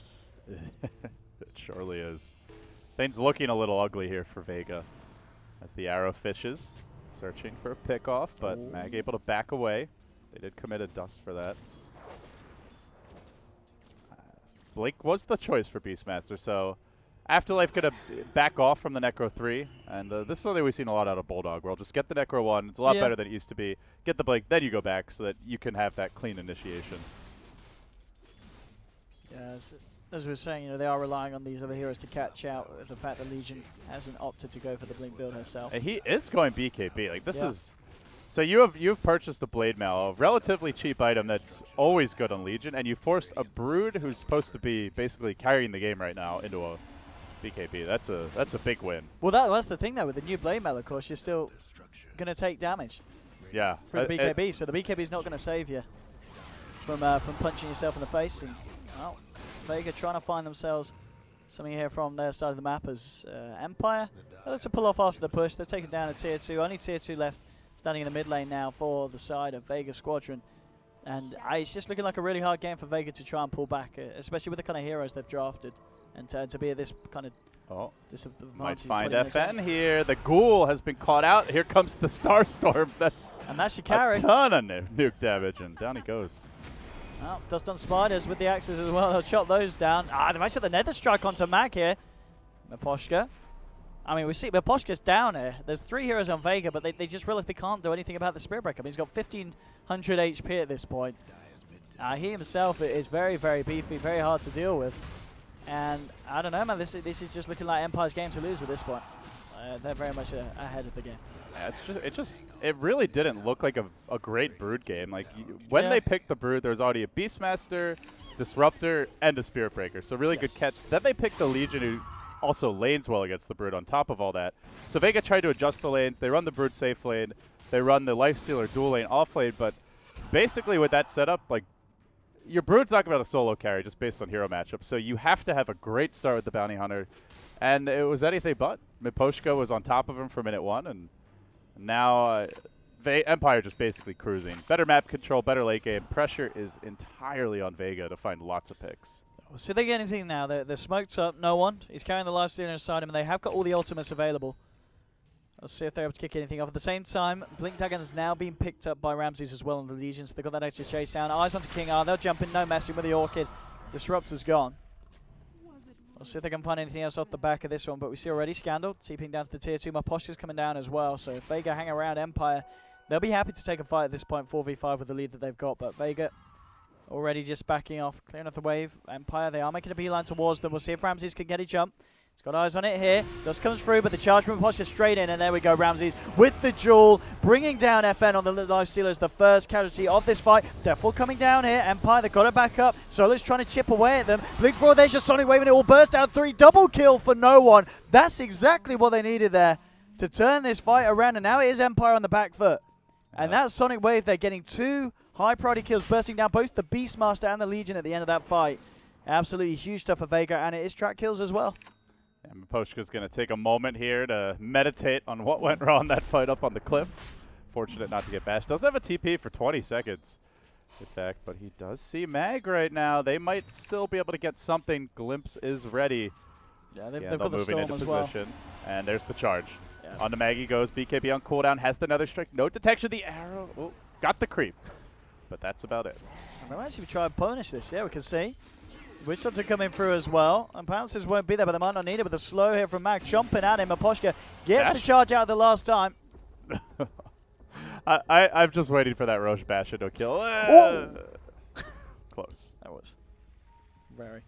It surely is. Things looking a little ugly here for Vega as the arrow fishes, searching for a pick off, but Mag able to back away. They did commit a dust for that. Blink was the choice for Beastmaster, so Afterlife could back off from the Necro 3, and this is something we've seen a lot out of Bulldog World. Just get the Necro 1, it's a lot better than it used to be. Get the Blink, then you go back so that you can have that clean initiation. Yeah, as we were saying, they are relying on these other heroes to catch out with the fact that Legion hasn't opted to go for the Blink build herself. And he is going BKB. Like, this is So you've purchased a Blade Mail, a relatively cheap item that's always good on Legion, and you forced a Brood who's supposed to be basically carrying the game right now into a BKB. That's a big win. Well, that's the thing though. With the new Blade Mail, of course, you're still going to take damage. Yeah. Through the BKB, so the BKB is not going to save you from punching yourself in the face. And well, Vega trying to find themselves something here from their side of the map as Empire. Well, to pull off after the push, they've taken down a tier 2. Only tier 2 left standing in the mid lane now for the side of Vega Squadron. And it's just looking like a really hard game for Vega to try and pull back, especially with the kind of heroes they've drafted. And to be at this kind of disadvantage. Might find FN here. The Ghoul has been caught out. Here comes the Starstorm. That's your carry. A ton of nuke damage, and down he goes. Well, Dust on Spiders with the axes as well. They'll chop those down. They've actually got the Nether Strike onto Mag here. Miposhka. I mean, we see Miposhka's down here. There's 3 heroes on Vega, but they just realized they can't do anything about the Spirit Breaker. I mean, he's got 1,500 HP at this point. He himself is very, very beefy, very hard to deal with. And I don't know, man, this is just looking like Empire's game to lose at this point. They're very much ahead of the game. Yeah, it really didn't look like a great Brood game. Like when they picked the Brood, there was already a Beastmaster, Disruptor, and a Spirit Breaker. So really good catch. Then they picked the Legion, who also lanes well against the Brood on top of all that. So Vega tried to adjust the lanes. They run the Brood safe lane. They run the Lifestealer dual lane off lane. But basically with that setup, like, your Brood's not going to be able to solo carry just based on hero matchups. So you have to have a great start with the Bounty Hunter. And it was anything but. Miposhka was on top of him for minute 1. And now Empire just basically cruising. Better map control, better late game. Pressure is entirely on Vega to find lots of picks. We'll see if they get anything now. They're smoked up. No one. He's carrying the Lifestealer inside him, and they have got all the ultimates available. Let's see if they're able to kick anything off. At the same time, Blink Dagger has now been picked up by Ramses as well in the Legion, so they've got that extra chase down. Eyes onto King R. They'll jump in, no messing with the Orchid. Disruptor's gone. We'll see if they can find anything else off the back of this one, but we see already Scandal TPing down to the tier 2. Miposhka's coming down as well, so if Vega hang around Empire, they'll be happy to take a fight at this point, 4v5 with the lead that they've got, but Vega already just backing off, clearing off the wave. Empire, they are making a beeline towards them. We'll see if Ramses can get a jump. He's got eyes on it here. Dust comes through, but the charge from Miposhka straight in, and there we go. Ramses with the jewel, bringing down FN on the Lifestealer as the first casualty of this fight. Defil coming down here. Empire, they've got it back up. Solo's trying to chip away at them. Blink for there's just Sonic Wave, and it will burst down 3. Double kill for no one. That's exactly what they needed there to turn this fight around, and now it is Empire on the back foot. And that Sonic Wave, they're getting 2 high priority kills, bursting down both the Beastmaster and the Legion at the end of that fight. Absolutely huge stuff for Vega, and it is track kills as well. And Miposhka's going to take a moment here to meditate on what went wrong that fight up on the cliff. Fortunate not to get bashed. Doesn't have a TP for 20 seconds. Get back, but he does see Mag right now. They might still be able to get something. Glimpse is ready. Yeah, they've got the storm as well. And there's the charge. Yeah. On to Maggie goes. BKB on cooldown. Has the Nether Strike. No detection. The arrow. Oh, got the creep. But that's about it. And they'll actually try and punish this. Yeah, we can see. Witch Doctor coming through as well. And Pounces won't be there, but they might not need it. With a slow here from Mag. Chomping at him. Miposhka gets the charge out the last time. I'm just waiting for that Roche bash into a kill. Close. That was very.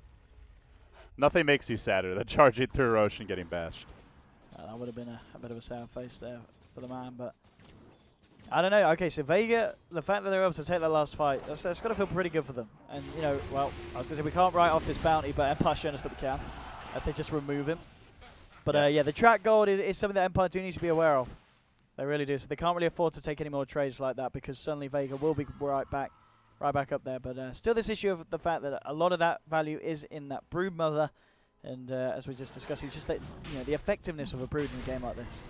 Nothing makes you sadder than charging through Roche and getting bashed. That would have been a bit of a sad face there for the man, but I don't know. Okay, so Vega, the fact that they're able to take that last fight, that's got to feel pretty good for them. And, you know, well, I was going to say we can't write off this bounty, but Empire's shown us that we can. If they just remove him. But, yeah, the track gold is something that Empire do need to be aware of. They really do. So they can't really afford to take any more trades like that because suddenly Vega will be right back up there. But still this issue of the fact that a lot of that value is in that Brood Mother. And as we just discussed, it's just that, you know, the effectiveness of a Brood in a game like this.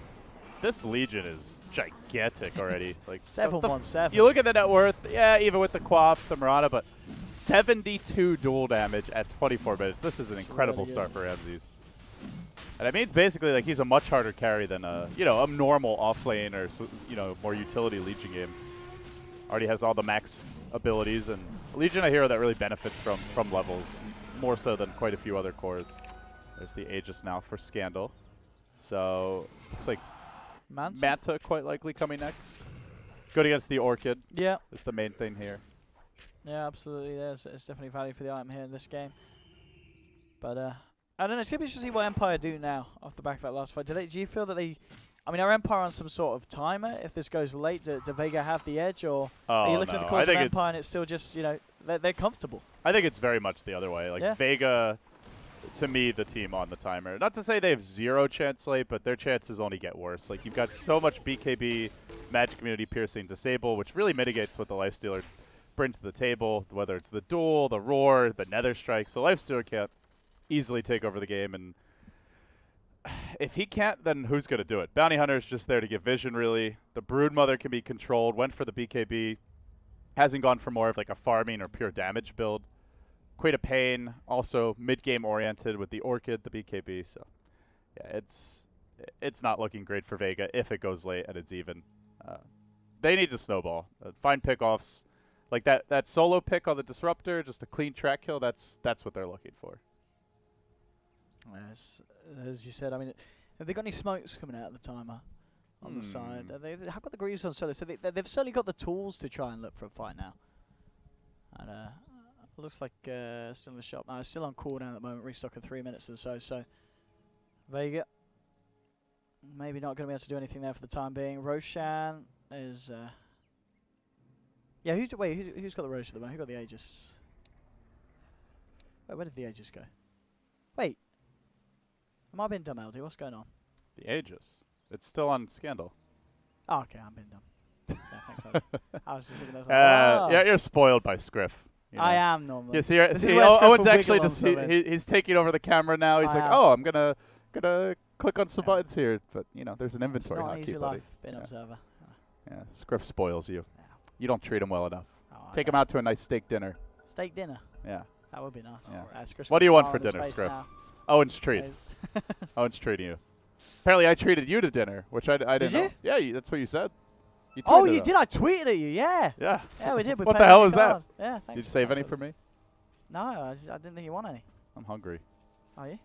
This Legion is gigantic already. Like 717. You look at the net worth, yeah, even with the Quaff, the Marana, but 72 dual damage at 24 minutes. This is an incredible start for Ramses. And it means basically like he's a much harder carry than a normal off lane or more utility Legion game. Already has all the max abilities, and Legion a hero that really benefits from levels more so than quite a few other cores. There's the Aegis now for Scandal. So looks like Manta quite likely coming next. Good against the Orchid. Yeah, that's the main thing here. Yeah, absolutely. There's definitely value for the item here in this game. But I don't know. It's going to be interesting to see what Empire do now off the back of that last fight. Do you feel that they... I mean, are Empire on some sort of timer? If this goes late, do Vega have the edge, or are you looking at the course of Empire and it's still just, you know, they're comfortable? I think it's very much the other way. Like Vega, to me, the team on the timer. Not to say they have 0 chance late, but their chances only get worse. Like, you've got so much BKB, Magic Community Piercing, Disable, which really mitigates what the Lifestealer bring to the table, whether it's the Duel, the Roar, the Nether Strike. So Lifestealer can't easily take over the game, and if he can't, then who's going to do it? Bounty Hunter's just there to give vision, really. The Broodmother can be controlled, went for the BKB, hasn't gone for more of like a farming or pure damage build. Queen of Pain, also mid-game oriented with the Orchid, the BKB, so yeah, it's not looking great for Vega if it goes late and it's even. They need to snowball. Find pickoffs. Like that solo pick on the Disruptor, just a clean track kill, that's what they're looking for. As you said, I mean, have they got any smokes coming out of the timer on the side? They have got the Greaves on solo, so they've certainly got the tools to try and look for a fight now. And looks like still in the shop. Still on cooldown at the moment, restock in 3 minutes or so. So Vega maybe not going to be able to do anything there for the time being. Roshan is yeah. Who's got the Rosh at the moment? Who got the Aegis? Wait, where did the Aegis go? Wait. Am I being dumb, LD? What's going on? The Aegis. It's still on Scandal. Oh, okay, I'm being dumb. Yeah, thanks, LD. I was just looking at that. Yeah, you're spoiled by Scriff. You know? I am normally. Yeah, see, Owen's actually just he's taking over the camera now. He's like, oh, I'm gonna click on some buttons here, but you know, there's an inventory hotkey, easy buddy. Life, being an observer. Yeah, Scriff spoils you. Yeah. You don't treat him well enough. Oh, Take him out to a nice steak dinner. Steak dinner. Yeah. That would be nice. Yeah. What do you want for dinner, Scriff? Owen's treat. Owen's treating you. Apparently, I treated you to dinner, which I didn't know. Yeah, that's what you said. You did. I tweeted at you. Yeah. Yeah. Yeah, we did. What the hell was that? Yeah. Thanks. Did you save any for me? No, I didn't think you want any. I'm hungry. Are you?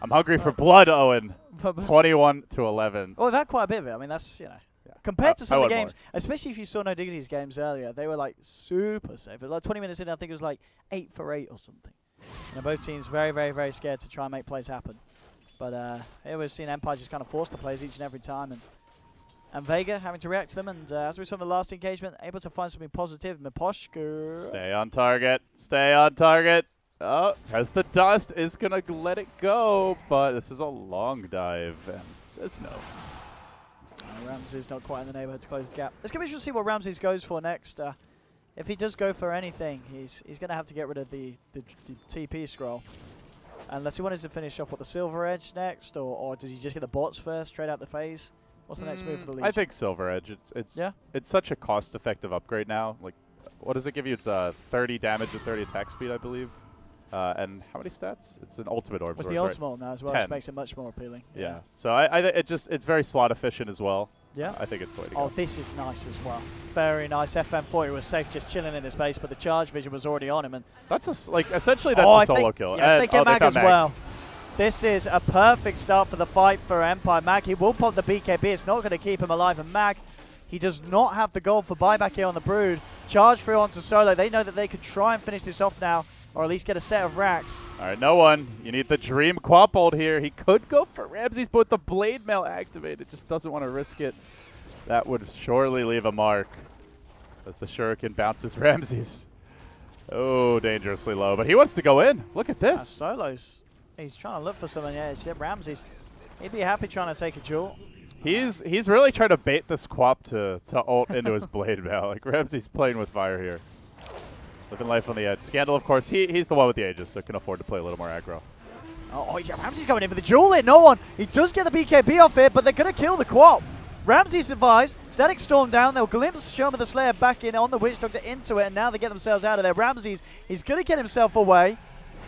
I'm hungry for blood, Owen. 21-11. Well, we've had quite a bit of it. I mean, that's, you know. Yeah. Compared to some of the games, especially if you saw No Dignity's games earlier, they were like super safe. It was like 20 minutes in, I think it was like 8 for 8 or something. You know, both teams very, very, very scared to try and make plays happen. But here we've seen Empire just kind of force the plays each and every time, and Vega having to react to them. And as we saw in the last engagement, able to find something positive. Miposhka. Stay on target. Stay on target. Oh, as the dust is going to let it go, but this is a long dive, and it says no. Ramsey's not quite in the neighborhood to close the gap. It's going to be interesting to see what Ramsey's goes for next. If he does go for anything, he's going to have to get rid of the TP scroll. Unless he wanted to finish off with the Silver Edge next, or does he just get the bots first, trade out the phase? What's the next move for the Legion? I think Silver Edge. It's such a cost-effective upgrade now. Like, what does it give you? It's 30 damage and 30 attack speed, I believe. And how many stats? It's an ultimate orb. It's the ultimate now as well, 10. which makes it much more appealing. Yeah. So it's very slot efficient as well. Yeah. I think it's the way to go. Oh, this is nice as well. Very nice. FM40 was safe, just chilling in his base, but the charge vision was already on him, and that's essentially a solo kill. Yeah, they get Mag as well. This is a perfect start for the fight for Empire. Mag, he will pop the BKB. It's not going to keep him alive, and Mag, he does not have the gold for buyback here on the Brood. Charge through onto solo. They know that they could try and finish this off now, or at least get a set of racks. All right, no one. You need the Dream Quapbolt here. He could go for Ramses, but with the Blade Mail activated, just doesn't want to risk it. That would surely leave a mark as the Shuriken bounces Ramses. Oh, dangerously low, but he wants to go in. Look at this. Solos. He's trying to look for someone. Yeah, Ramses. He'd be happy trying to take a duel. He's really trying to bait this Quap to ult into his Blade Mail. Like, Ramses playing with fire here. Living life on the edge. Scandal, of course, he's the one with the Aegis, so can afford to play a little more aggro. Oh, yeah, Ramses going in for the duel in. No one. He does get the BKB off it, but they're going to kill the Quap. Ramsey survives. Static Storm down. They'll glimpse Shaman the Slayer back in on the Witch Doctor into it, and now they get themselves out of there. Ramses, he's going to get himself away.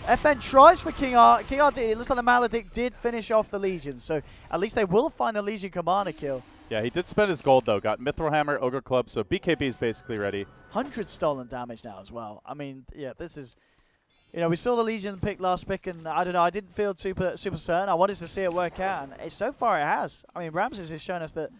FN tries for King R. King R, it looks like the Maledict did finish off the Legion, so at least they will find the Legion Commander kill. Yeah, he did spend his gold, though. Got Mithril Hammer, Ogre Club, so BKB is basically ready. 100 stolen damage now as well. I mean, yeah, this is... You know, we saw the Legion pick last pick, and I don't know, I didn't feel super certain. I wanted to see it work out, and so far it has. I mean, Ramses has shown us that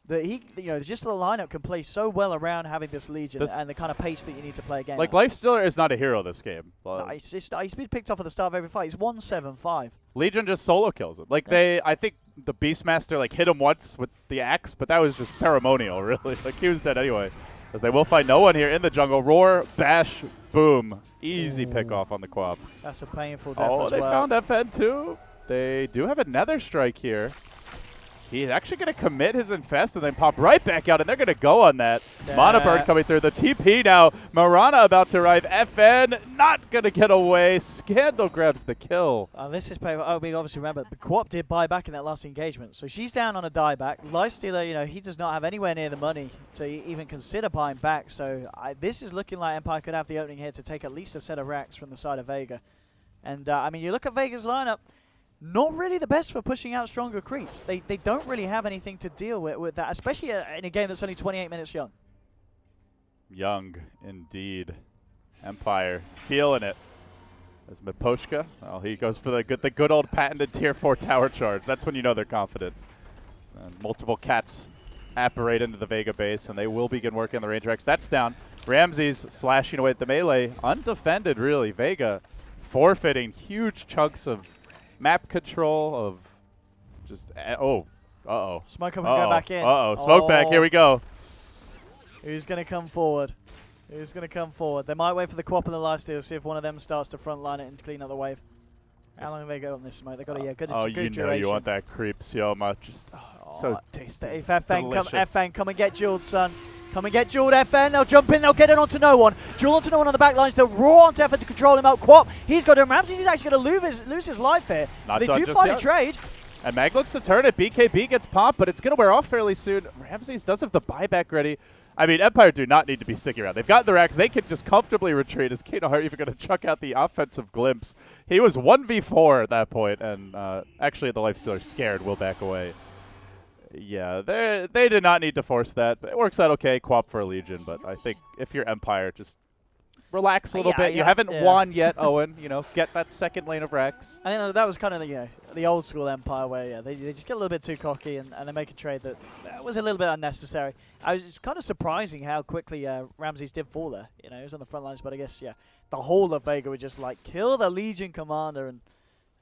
he, you know, just the lineup can play so well around having this Legion and the kind of pace that you need to play a game. Like, Lifestealer is not a hero this game. No, he's been picked off at the start of every fight. He's 1-7-5. Legion just solo kills him. Like I think the Beastmaster like hit him once with the axe, but that was just ceremonial, really. Like he was dead anyway. As they will find no one here in the jungle. Roar, bash, boom. Easy pick off on the Quap. That's a painful death Oh, as they well. found FN too. They do have a Nether Strike here. He's actually going to commit his Infest and then pop right back out, and they're going to go on that. Mana Bird coming through. The TP now. Mirana about to arrive. FN not going to get away. Scandal grabs the kill. This is painful. Oh, we obviously remember the Quap did buy back in that last engagement. So she's down on a dieback. Lifestealer, you know, he does not have anywhere near the money to even consider buying back. So this is looking like Empire could have the opening here to take at least a set of racks from the side of Vega. And, I mean, you look at Vega's lineup. Not really the best for pushing out stronger creeps. They don't really have anything to deal with that, especially in a game that's only 28 minutes young. Young, indeed. Empire feeling it. As Miposhka, well, he goes for the good old patented tier 4 tower charge. That's when you know they're confident. And multiple cats apparate into the Vega base, and they will begin working on the range Rex. That's down. Ramses slashing away at the melee. Undefended, really. Vega forfeiting huge chunks of map control, of just Smoke up and go back in. Smoke back. Here we go. Who's gonna come forward? Who's gonna come forward? They might wait for the Quap and the Lifesteal to see if one of them starts to frontline it and clean up the wave. How long have they got on this smoke? They got a good you duration. know you want that creep Sioma. Just so tasty. If FN come and get jeweled, son. Come and get jeweled, FN. They'll jump in. They'll get it onto no one. Jewel onto no one on the back lines. They'll roar onto FN to control him out. Quap. He's got him. Ramses is actually going to lose his life here. They do find a trade. And Mag looks to turn it. BKB gets popped, but it's going to wear off fairly soon. Ramses does have the buyback ready. I mean, Empire do not need to be sticking around. They've got the racks. They can just comfortably retreat. Is Kano even going to chuck out the offensive glimpse? He was 1v4 at that point, and actually the Lifestealer scared will back away. Yeah, they did not need to force that. It works out okay, Quap for a Legion, but I think if you're Empire, just relax a little bit. You haven't won yet, Owen. You know, get that second lane of Rex. I think that was kind of the old school Empire where they just get a little bit too cocky and they make a trade that was a little bit unnecessary. It's kind of surprising how quickly Ramses did fall there. You know, he was on the front lines, but I guess the whole of Vega would just like kill the Legion commander and.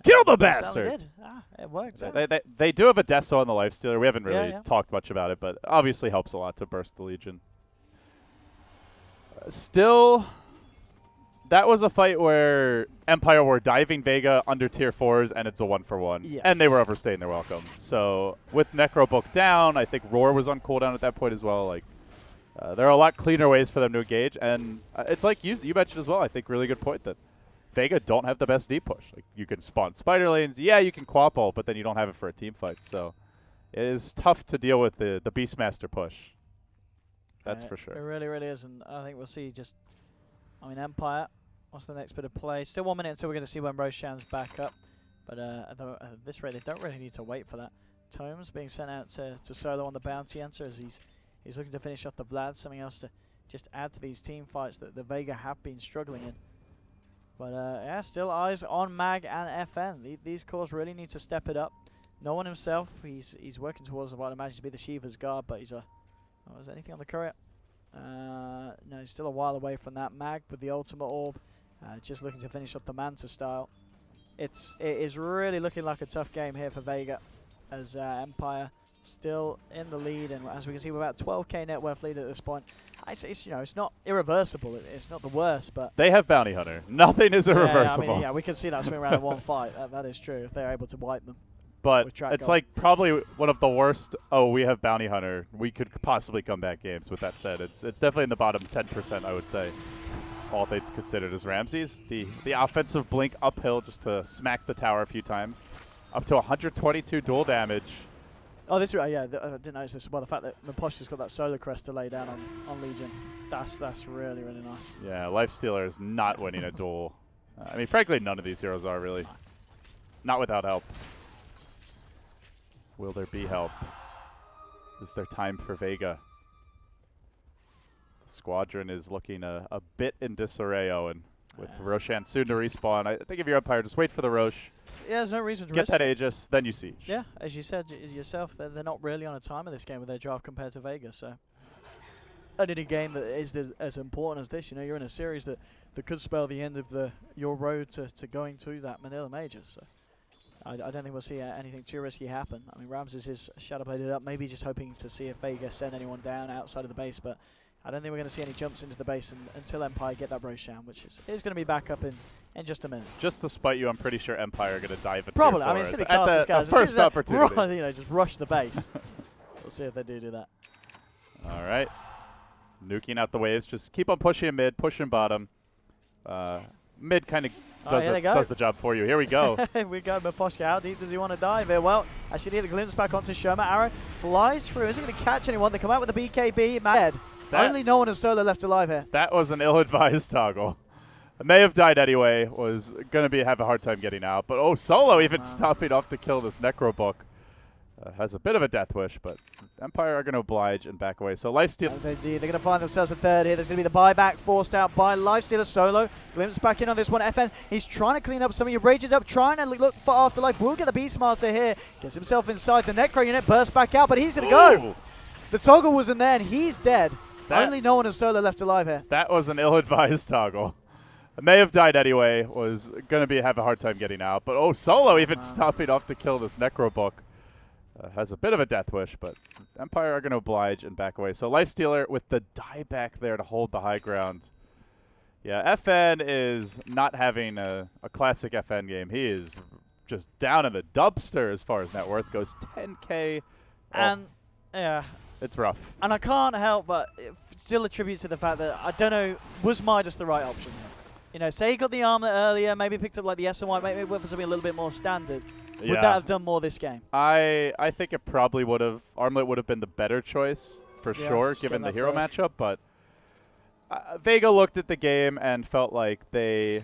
Kill the bastard! It worked. They do have a Deso on the Lifestealer. We haven't really talked much about it, but obviously helps a lot to burst the Legion. Still, that was a fight where Empire were diving Vega under tier 4s, and it's a 1-for-1. Yes. And they were overstaying their welcome. So with Necrobook down, I think Roar was on cooldown at that point as well. Like, there are a lot cleaner ways for them to engage, and it's like you mentioned as well. I think really good point that Vega don't have the best deep push. Like, you can spawn spider lanes. Yeah, you can quap ult, but then you don't have it for a team fight. So it is tough to deal with the Beastmaster push. That's for sure. It really, really is. And I think we'll see Empire, what's the next bit of play? Still 1 minute until we're going to see when Roshan's back up. But at this rate, they don't really need to wait for that. Tomes being sent out to solo on the bounty answer as he's looking to finish off the Vlad. Something else to just add to these team fights that the Vega have been struggling in. But still eyes on Mag and FN. These cores really need to step it up. No one himself. He's working towards what I imagine to be the Shiva's guard, but he's is there anything on the courier? No, he's still a while away from that. Mag with the ultimate orb, just looking to finish off the Manta style. It is really looking like a tough game here for Vega, as Empire still in the lead, and as we can see, we're about 12k net worth lead at this point. It's not irreversible. It's not the worst, but they have Bounty Hunter. Nothing is irreversible. I mean, we can see that swing around in one fight. That is true if they're able to wipe them. But it's like probably one of the worst. Oh, we have Bounty Hunter. We could possibly come back games. With that said, it's definitely in the bottom 10%, I would say. All things considered, as Ramses, the offensive blink uphill just to smack the tower a few times, up to 122 dual damage. Oh, this I didn't notice this. Well, the fact that Miposhka's got that solar crest to lay down on Legion, that's really, really nice. Yeah, Lifestealer is not winning a duel. I mean, frankly, none of these heroes are really. Not without help. Will there be help? Is there time for Vega? The squadron is looking a bit in disarray, Owen. With Roshan soon to respawn. I think if you're Empire, just wait for the Rosh. Yeah, there's no reason to get that Aegis, then you siege. Yeah, as you said yourself, they're not really on a time in this game with their draft compared to Vega. So, and in a game that is as important as this, you're in a series that could spell the end of your road to going to that Manila Major. So, I don't think we'll see anything too risky happen. I mean, Ramses is shadow bladed up, maybe just hoping to see if Vega send anyone down outside of the base, but I don't think we're going to see any jumps into the base until Empire get that Roshan, which is going to be back up in just a minute. Just to spite you, I'm pretty sure Empire are going to dive into Probably. I mean, it's going to be cast these guys. First opportunity. You know, just rush the base. We'll see if they do that. All right. Nuking out the waves. Just keep on pushing mid, pushing bottom. Mid kind of does the job for you. Here we go. We go, Miposhka. How deep does he want to dive here? Well, actually, need the glimpse back onto Sherma. Arrow flies through. Isn't going to catch anyone. They come out with the BKB. Mad. Only no one is solo left alive here. That was an ill-advised toggle. May have died anyway. Was going to have a hard time getting out. But oh, Solo even stopping off to kill this Necro Book. Has a bit of a death wish, but Empire are going to oblige and back away. So Lifesteal. They're going to find themselves a third here. There's going to be the buyback forced out by Lifestealer Solo. Glimpse back in on this one. FN, he's trying to clean up some of your rages up, trying to look for Afterlife. Will get the Beastmaster here. Gets himself inside the Necro unit, bursts back out, but he's going to go. The toggle wasn't there, and he's dead. Only no one is solo left alive here. That was an ill-advised toggle. May have died anyway. Was going to have a hard time getting out. But oh, Solo even stopping off to kill this Necro Book. Has a bit of a death wish, but Empire are going to oblige and back away. So Lifestealer with the dieback there to hold the high ground. Yeah, FN is not having a classic FN game. He is just down in the dumpster as far as net worth goes. 10K. And, yeah. It's rough. And I can't help but still attribute to the fact that, I don't know, was Midas the right option here? You know, say he got the armor earlier, maybe picked up like the SNY, maybe went for something a little bit more standard. Would that have done more this game? I think it probably would have. Armlet would have been the better choice, for sure, given the hero matchup. But Vega looked at the game and felt like they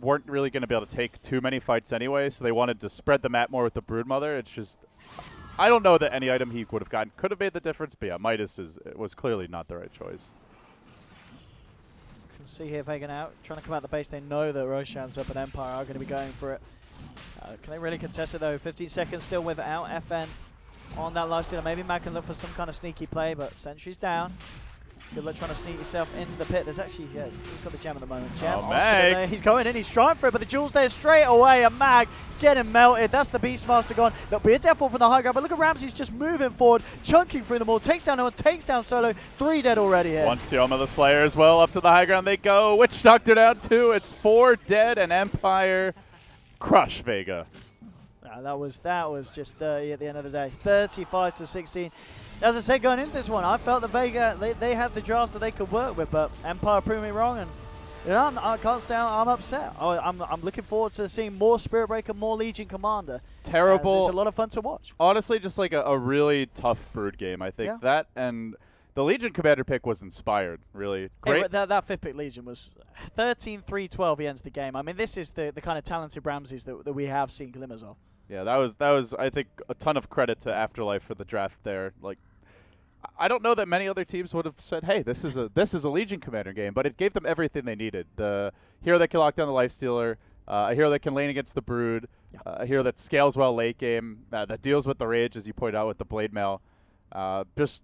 weren't really going to be able to take too many fights anyway, so they wanted to spread the map more with the Broodmother. It's just, I don't know that any item he would have gotten could have made the difference, but yeah, Midas was clearly not the right choice. You can see here Vega now trying to come out the base. They know that Roshan's up and Empire are going to be going for it. Can they really contest it though? 15 seconds still without FN on that Lifestealer. Maybe Mag can look for some kind of sneaky play, but Sentry's down. Good luck trying to sneak yourself into the pit. There's actually, yeah, he's got the gem at the moment. Gem Mag. He's going in, he's trying for it, but the jewel's there straight away, and Mag getting melted. That's the Beastmaster gone. There'll be a death fall from the high ground, but look at Ramsey's just moving forward, chunking through them all. Takes down no one, takes down Solo. 3 dead already here. Once Yoma the Slayer as well, up to the high ground they go. Witch Doctor down 2. It's 4 dead, and Empire crush Vega. That was just dirty at the end of the day. 35-16. As I said, going into this one, I felt that Vega, they had the draft that they could work with, but Empire proved me wrong, and you know, I can't say I'm upset. I'm looking forward to seeing more Spirit Breaker, more Legion Commander. Terrible. It's a lot of fun to watch. Honestly, just like a really tough Brood game. I think that and the Legion Commander pick was inspired, really. Great. Hey, that 5th pick Legion was 13-3-12. He ends the game. I mean, this is the kind of talented Ramses that we have seen glimmers of. Yeah, that was I think a ton of credit to Afterlife for the draft there. Like, I don't know that many other teams would have said, "Hey, this is a Legion Commander game," but it gave them everything they needed. The hero that can lock down the Lifestealer, a hero that can lane against the Brood, a hero that scales well late game, that deals with the rage, as you pointed out with the Blade Mail. Just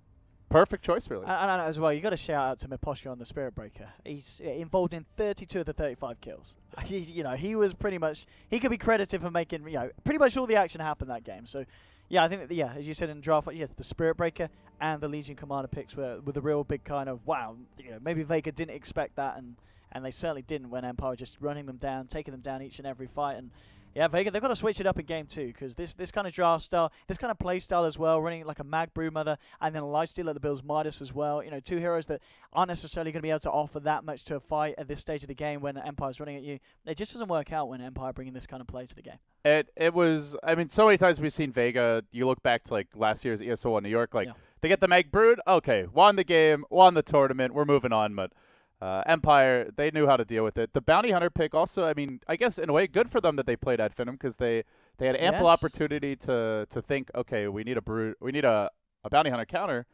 perfect choice, really. And as well, you got to shout out to Miposhka on the Spirit Breaker. He's involved in 32 of the 35 kills. He was pretty much, he could be credited for making pretty much all the action happen that game. So. Yeah, I think that, as you said in the draft, the Spirit Breaker and the Legion Commander picks were the real big kind of, wow, maybe Vega didn't expect that, and they certainly didn't when Empire was just running them down, taking them down each and every fight. And yeah, Vega, they've got to switch it up in game 2, because this kind of draft style, this kind of play style as well, running like a Mag Broodmother and then a Lifestealer that builds Midas as well. 2 heroes that aren't necessarily going to be able to offer that much to a fight at this stage of the game when Empire's running at you. It just doesn't work out when Empire bringing this kind of play to the game. It was, I mean, so many times we've seen Vega, you look back to like last year's ESO1 New York, like they get the Mag Brood, okay, won the game, won the tournament, we're moving on, but Empire, they knew how to deal with it. The Bounty Hunter pick also, I mean, I guess in a way good for them that they played Ad Finum, because they had ample opportunity to think, okay, we need a Brood, we need a Bounty Hunter counter,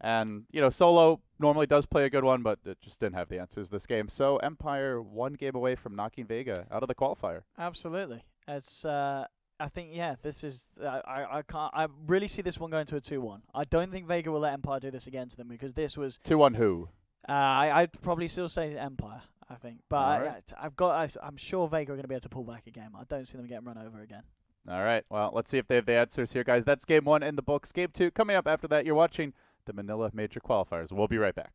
and Solo normally does play a good one, but it just didn't have the answers this game. So Empire 1 game away from knocking Vega out of the qualifier. Absolutely. It's I think this is I really see this one going to a 2-1. I don't think Vega will let Empire do this again to them, because this was 2-1 who? I'd probably still say Empire, I think, but right. I'm sure Vega are going to be able to pull back a game. I don't see them getting run over again. All right. Well, let's see if they have the answers here, guys. That's game 1 in the books. Game 2 coming up after that. You're watching the Manila Major Qualifiers. We'll be right back.